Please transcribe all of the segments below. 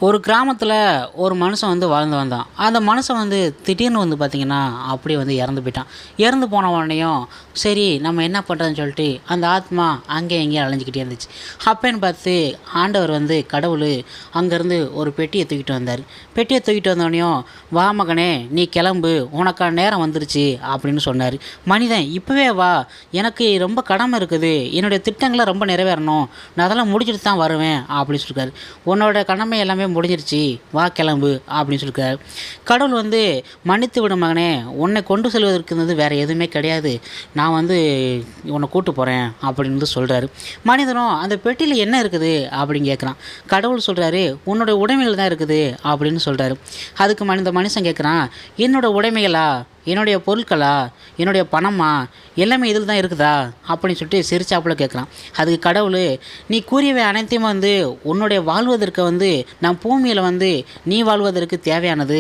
ஒரு கிராமத்தில் ஒரு மனுஷன் வந்து வாழ்ந்து வந்தான். அந்த மனுஷன் வந்து திடீர்னு வந்து பார்த்திங்கன்னா அப்படியே வந்து இறந்து போயிட்டான். இறந்து போன உடனேயும் சரி நம்ம என்ன பண்ணுறதுன்னு சொல்லிட்டு அந்த ஆத்மா அங்கே எங்கேயும் அலைஞ்சிக்கிட்டே இருந்துச்சு. அப்போன்னு பார்த்து ஆண்டவர் வந்து கடவுள் அங்கேருந்து ஒரு பெட்டியை தூக்கிட்டு வந்தார். பெட்டியை தூக்கிட்டு வந்தோடனையும் வா மகனே நீ கிளம்பு, உனக்கான நேரம் வந்துருச்சு அப்படின்னு சொன்னார். மனிதன் இப்போவே வா, எனக்கு ரொம்ப கடமை இருக்குது, என்னுடைய திட்டங்களை ரொம்ப நிறைவேறணும், நான் அதெல்லாம் முடிச்சுட்டு தான் வருவேன் அப்படின்னு சொல்லியிருக்காரு. உன்னோட கடமை எல்லாமே முடிஞ்சிருச்சு, வா கிளம்பு அப்படின்னு சொல்லியிருக்காரு. கடவுள் வந்து மன்னித்து விடும் மகனே, உன்னை கொண்டு செல்வதற்கு வந்து வேறு எதுவுமே கிடையாது, நான் வந்து உன்னை கூட்டு போகிறேன் அப்படின்னு வந்து சொல்கிறாரு. மனிதனும் அந்த பெட்டியில் என்ன இருக்குது அப்படின்னு கேட்குறான். கடவுள் சொல்கிறாரு உன்னோட உடைமைகள் தான் இருக்குது அப்படின்னு சொல்கிறாரு. அதுக்கு மனுஷன் கேட்குறான், என்னோட உடைமைகளா, என்னுடைய பொருட்களா, என்னுடைய பணமா, எல்லாமே இதில் தான் இருக்குதா அப்படின்னு சொல்லிட்டு சிரிச்சாப்புல கேட்குறான். அதுக்கு கடவுள் நீ கூறியவை அனைத்தையும் வந்து உன்னுடைய வாழ்வதற்கு வந்து நான் பூமியில் வந்து நீ வாழ்வதற்கு தேவையானது,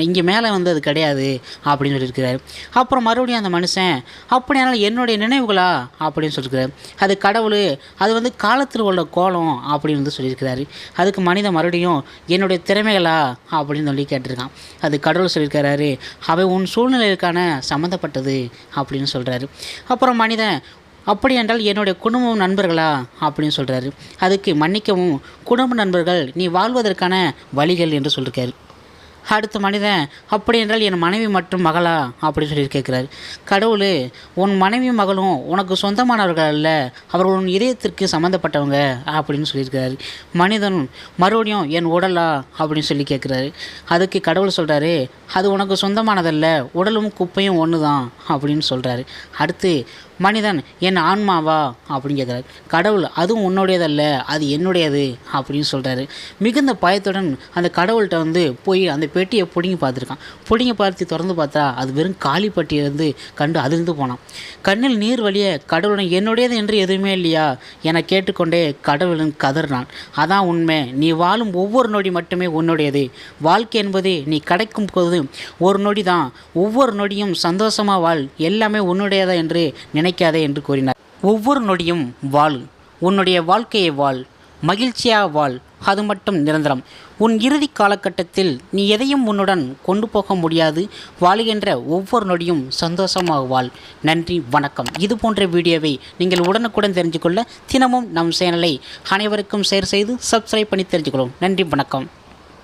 இங்கே மேலே வந்து அது கிடையாது அப்படின்னு சொல்லியிருக்கிறாரு. அப்புறம் மறுபடியும் அந்த மனுஷன் அப்படியானால் என்னுடைய நினைவுகளா அப்படின்னு சொல்லியிருக்கிறார். அது கடவுள் அது வந்து காலத்தில் உள்ள கோலம் அப்படின்னு வந்து சொல்லியிருக்கிறாரு. அதுக்கு மனிதன் மறுபடியும் என்னுடைய திறமைகளா அப்படின்னு சொல்லி கேட்டிருக்கான். அது கடவுள் சொல்லியிருக்கிறாரு அவை உன் சூழ்நிலைக்கான சம்மந்தப்பட்டது அப்படின்னு சொல்கிறாரு. அப்புறம் மனிதன் அப்படி என்றால் என்னுடைய குடும்பம் நண்பர்களா அப்படின்னு சொல்கிறாரு. அதுக்கு மன்னிக்கவும் குடும்ப நண்பர்கள் நீ வாழ்வதற்கான வழிகள் என்று சொல்லியிருக்காரு. அடுத்த மனிதன் அப்படி என்றால் என் மனைவி மற்றும் மகளா அப்படின்னு சொல்லி கேட்குறாரு. கடவுள் உன் மனைவி மகளும் உனக்கு சொந்தமானவர்கள் அல்ல, அவர்கள் உன் இதயத்திற்கு சம்மந்தப்பட்டவங்க அப்படின்னு சொல்லியிருக்கிறாரு. மனிதன் மறுபடியும் என் உடலா அப்படின்னு சொல்லி கேட்குறாரு. அதுக்கு கடவுள் சொல்கிறாரு அது உனக்கு சொந்தமானதல்ல, உடலும் குப்பையும் ஒன்று தான் அப்படின்னு சொல்கிறாரு. அடுத்து மனிதன் என் ஆன்மாவா அப்படின்னு கேட்குறாரு. கடவுள் அதுவும் உன்னுடையதல்ல, அது என்னுடையது அப்படின்னு சொல்கிறாரு. மிகுந்த பயத்துடன் அந்த கடவுள்கிட்ட வந்து போய் அந்த பெட்டியை பிடுங்கி பார்த்துருக்கான். பிடுங்கி பார்த்து திறந்து பார்த்தா அது வெறும் காலி பெட்டியை வந்து கண்டு அதிர்ந்து போனான். கண்ணில் நீர் வழிய கடவுளுடன் என்னுடையது என்று எதுவுமே இல்லையா என கேட்டுக்கொண்டே கடவுளும் கதறினான். அதான் உண்மை, நீ வாழும் ஒவ்வொரு நொடி மட்டுமே உன்னுடையது. வாழ்க்கை என்பது நீ கிடைக்கும் போது ஒரு நொடி தான், ஒவ்வொரு நொடியும் சந்தோஷமாக வாழ், எல்லாமே உன்னுடையதா என்று நினைக்காதே என்று கூறினார். ஒவ்வொரு நொடியும் வாழ், உன்னுடைய வாழ்க்கையை வாழ், மகிழ்ச்சியாக வாழ், அது மட்டும் நிரந்தரம். உன் இறுதி காலகட்டத்தில் நீ எதையும் உன்னுடன் கொண்டு போக முடியாது, வாழுகின்ற ஒவ்வொரு நொடியும் சந்தோஷமாக வாழ். நன்றி, வணக்கம். இது போன்ற வீடியோவை நீங்கள் உடனுக்குடன் தெரிஞ்சுக்கொள்ள தினமும் நம் சேனலை அனைவருக்கும் ஷேர் செய்து சப்ஸ்கிரைப் பண்ணி தெரிஞ்சுக்கொள்ளும். நன்றி, வணக்கம்.